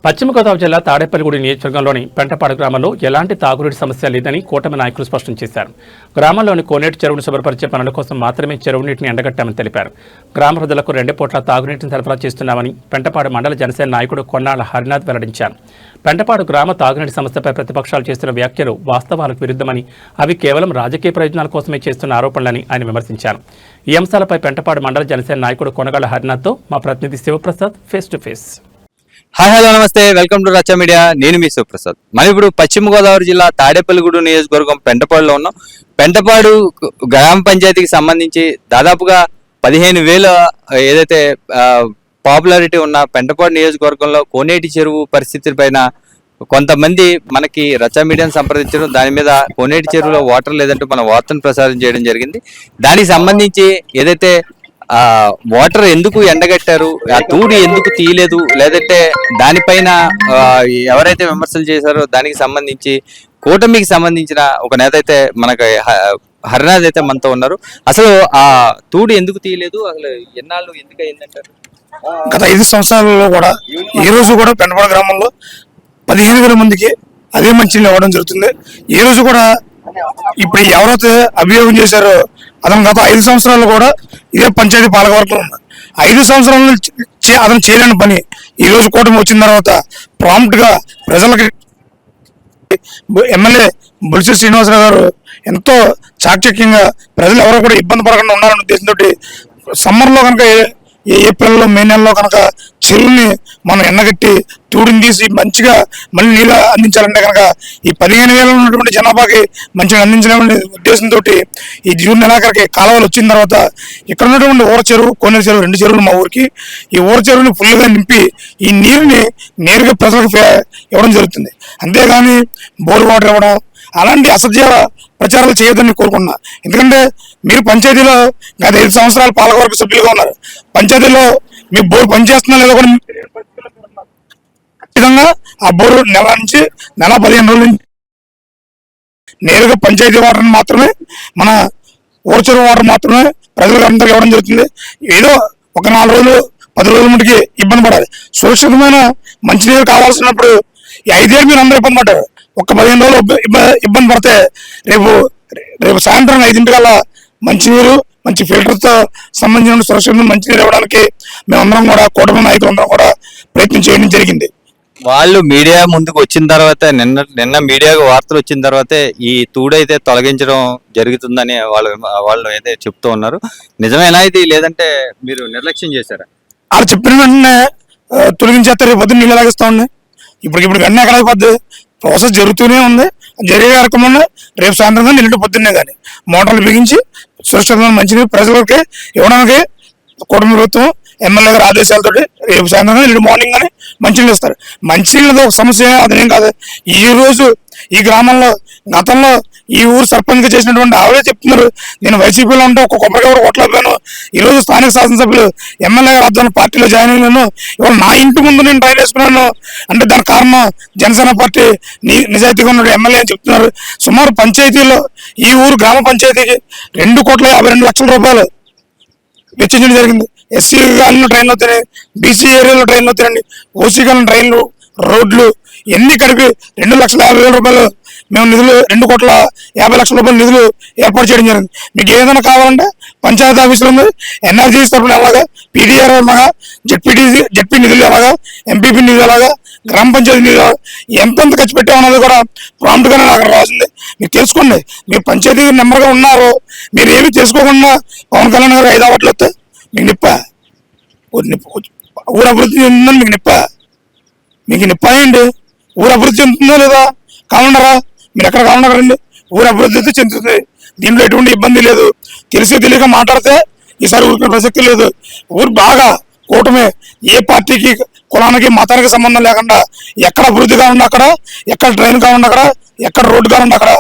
పశ్చిమ గోదావరి జిల్లా తాడేపల్లిగూడి నియోజకవర్గంలోని పెంటపాడు గ్రామంలో ఎలాంటి తాగునీటి సమస్య లేదని కూటమి నాయకులు స్పష్టం చేశారు. గ్రామంలోని కోనేటి చెరువును శుభ్రపరిచే పనుల కోసం మాత్రమే చెరువు నీటిని ఎండగట్టామని తెలిపారు. గ్రామ ప్రజలకు 2 పూట్ల తాగునీటిని సరఫరా చేస్తున్నామని పెంటపాడు మండల జనసేన నాయకుడు కొన్నాళ్ల హరినాథ్ వెల్లడించారు. పెంటపాడు గ్రామ తాగునీటి సమస్యపై ప్రతిపక్షాలు చేస్తున్న వ్యాఖ్యలు వాస్తవాలకు విరుద్ధమని, అవి కేవలం రాజకీయ ప్రయోజనాల కోసమే చేస్తున్న ఆరోపణలని ఆయన విమర్శించారు. ఈ అంశాలపై పెంటపాడు మండల జనసేన నాయకుడు కొనగాళ్ల హరినాథ్తో మా ప్రతినిధి Sivaprasad face to face. Hi hello నమస్తే, వెల్కమ్ టు రచ్చ మీడియా. నేను మీ శివప్రసాద్. మనం ఇప్పుడు పశ్చిమ గోదావరి జిల్లా తాడేపల్లిగూడు నియోజకవర్గం పెంటపాడులో ఉన్నాం. పెంటపాడు గ్రామ పంచాయతీకి సంబంధించి దాదాపుగా 15,000 ఏదైతే పాపులారిటీ ఉన్న పెంటపాడు నియోజకవర్గంలో కోనేటి చెరువు పరిస్థితి పైన కొంతమంది మనకి రచ్చ మీడియాను సంప్రదించడం, దాని మీద కోనేటి చెరువులో వాటర్ లేదంటూ మన వార్తను ప్రసారం చేయడం జరిగింది. దానికి సంబంధించి ఏదైతే వాటర్ ఎందుకు ఎండగట్టారు, ఆ తూడి ఎందుకు తీయలేదు, లేదంటే దానిపైన ఎవరైతే విమర్శలు చేశారో దానికి సంబంధించి కూటమికి సంబంధించిన ఒక నేత అయితే మనకు హరినాథ్ అయితే మనతో ఉన్నారు. అసలు ఆ తూడి ఎందుకు తీయలేదు, అసలు ఎన్నాళ్ళు ఎందుకు అయిందంటారు? గత 5 సంవత్సరాలలో కూడా ఈ రోజు కూడా పెంటపాడు గ్రామంలో 15,000 మందికి అదే మంచినీళ్ళు ఇవ్వడం జరుగుతుంది. ఈ రోజు కూడా ఇప్పుడు ఎవరైతే అభియోగం చేశారో అతను గత 5 సంవత్సరాలు కూడా ఇదే పంచాయతీ పాలకవర్గంలో ఉన్నారు. 5 సంవత్సరాల నుంచి అతను చేయలేని పని ఈ రోజు కూటమి వచ్చిన తర్వాత ప్రాంప్ట్ గా ప్రజలకి ఎమ్మెల్యే బొలిశెట్టి శ్రీనివాసరావు గారు ఎంతో చాకచక్యంగా ప్రజలు ఎవరో కూడా ఇబ్బంది పడకుండా ఉండాలనే ఉద్దేశంతో సమ్మర్ లో కనుక ఏప్రిల్లో మే నెలలో కనుక చెరువుని మనం ఎండగట్టి తూడిని తీసి మంచిగా మళ్ళీ నీళ్ళు అందించాలంటే కనుక ఈ 15,000 ఉన్నటువంటి జనాభాకి మంచిగా అందించాలనే ఉద్దేశంతో ఈ జూన్ నెలాఖరికి కాలువలు వచ్చిన తర్వాత ఇక్కడ ఉన్నటువంటి ఊర చెరువు, కోనేరు చెరువు, 2 చెరువులు మా ఊరికి, ఈ ఊర చెరువుని ఫుల్గా నింపి ఈ నీరుని నేరుగా ప్రజలకు ఇవ్వడం జరుగుతుంది. అంతేగాని బోర్ వాటర్ ఇవ్వడం అలాంటి అసత్య ప్రచారాలు చేయొద్దని కోరుకున్నా. ఎందుకంటే మీరు పంచాయతీలో గత 5 సంవత్సరాలు పాలకవర్గ సభ్యులుగా ఉన్నారు. పంచాయతీలో మీ బోర్ పనిచేస్తున్నా లేదో కూడా ఖచ్చితంగా ఆ బోరు నెల నుంచి 15 రోజుల నుంచి నేరుగా పంచాయతీ వాటర్ మాత్రమే, మన ఊరచెరువు వాటర్ మాత్రమే ప్రజలకు అందరికీ ఇవ్వడం జరుగుతుంది. ఏదో ఒక 4 రోజులు 10 రోజుల మటుకి ఇబ్బంది పడాలి. సురక్షితమైన మంచినీరు కావాల్సినప్పుడు ఈ 5 ఏళ్ళు మీరు అందరూ ఇబ్బంది పడ్డారు. ఒక 15 రోజులు ఇబ్బంది పడితే రేపు సాయంత్రం 5 మంచినీరు, మంచి ఫిల్టర్తో సంబంధించిన సురక్షిత మంచినీరు ఇవ్వడానికి మేమందరం కూడా కూటమి నాయకులందరం కూడా ప్రయత్నం చేయడం జరిగింది. వాళ్ళు మీడియా ముందుకు వచ్చిన తర్వాత నిన్న మీడియాకు వార్తలు వచ్చిన తర్వాతే ఈ తూడైతే తొలగించడం జరుగుతుందని వాళ్ళు అయితే చెప్తూ ఉన్నారు. నిజమేనా ఇది, లేదంటే మీరు నిర్లక్ష్యం చేశారా? వాళ్ళు చెప్పిన వెంటనే తొలగించేస్తారు. రేపు పొద్దున్న నీళ్ళు లాగిస్తా ఉన్నాయి. ఇప్పుడు గన్న ఎక్కడ అయిపోద్ది, ప్రాసెస్ జరుగుతూనే ఉంది. జరిగే రకమైన రేపు సాయంత్రం కానీ నిన్నటి పొద్దున్నే కానీ మోటార్లు బిగించి సురక్షితమైన మంచినీరు ప్రజలకి ఇవ్వడానికి కూటమి ప్రభుత్వం ఎమ్మెల్యే గారి ఆదేశాలతో రేపు సాయంత్రం కానీ నిన్నటి మార్నింగ్ కానీ మంచినీళ్ళు ఇస్తారు. మంచినీళ్ళతో ఒక సమస్య అదేం కాదు. ఈ రోజు ఈ గ్రామంలో గతంలో ఈ ఊరు సర్పంచ్గా చేసినటువంటి ఆవిడే చెప్తున్నారు, నేను వైసీపీలో ఉంటే ఒక కొబ్బరికాయ కొట్టలేకపోయాను. ఈ రోజు స్థానిక శాసనసభ్యులు ఎమ్మెల్యే గారు అర్థం పార్టీలో జాయిన్ అయినాను, ఇవాళ నా ఇంటి ముందు నేను ట్రైన్ వేసుకున్నాను అంటే దాని కారణం జనసేన పార్టీ నిజాయితీగా ఉన్న ఎమ్మెల్యే అని చెప్తున్నారు. సుమారు పంచాయతీలో ఈ ఊరు గ్రామ పంచాయతీకి 2,52 రూపాయలు వెచ్చించడం జరిగింది. ఎస్సీ గాలిలో ట్రైన్లు వస్తున్నాయి, బీసీ ఏరియాలో ట్రైన్లు వస్తున్నాయండి, ఓసీ గాలిన ట్రైన్లు, రోడ్లు ఎన్ని కలిపి 2,50,000 రూపాయలు మేము నిధులు, 2,50,00,000 రూపాయల నిధులు ఏర్పాటు చేయడం జరిగింది. మీకు ఏదైనా కావాలంటే పంచాయతీ ఆఫీసులో ఉంది, ఎన్ఆర్జీ తరఫున ఎలాగా, పీడీఆర్ ఎలాగా, జెడ్పీ నిధులు ఎలాగా, ఎంపీపీ నిధులు ఎలాగా, గ్రామ పంచాయతీ నిధులు ఎంతెంత ఖర్చు పెట్టామన్నది కూడా ప్రాంప్ట్గానే నాకు రాసింది. మీరు తెలుసుకోండి. మీరు పంచాయతీ నెంబర్గా ఉన్నారు, మీరు ఏమి తెలుసుకోకుండా పవన్ కళ్యాణ్ గారు 5 అవార్డులు వస్తే మీకు నిప్ప, ఊరు అభివృద్ధి చెందుతుందని మీకు నిప్ప అయ్యండి. ఊరు అభివృద్ధి చెందుతుందో లేదా కావాలన్నారా? మీరు ఎక్కడ కావాలన్నారండి? ఊరు అభివృద్ధి చెందుతుంది, దీంట్లో ఎటువంటి ఇబ్బంది లేదు. తెలియక మాట్లాడితే ఈసారి ఊరికి ప్రసక్తి లేదు. ఊరు బాగా కూటమి ఏ పార్టీకి, కులానికి, మతానికి సంబంధం లేకుండా ఎక్కడ అభివృద్ధి కావాలన్నా అక్కడ, ఎక్కడ ట్రైన్ కావాలన్నా అక్కడ, ఎక్కడ రోడ్డు కావాలన్నా అక్కడ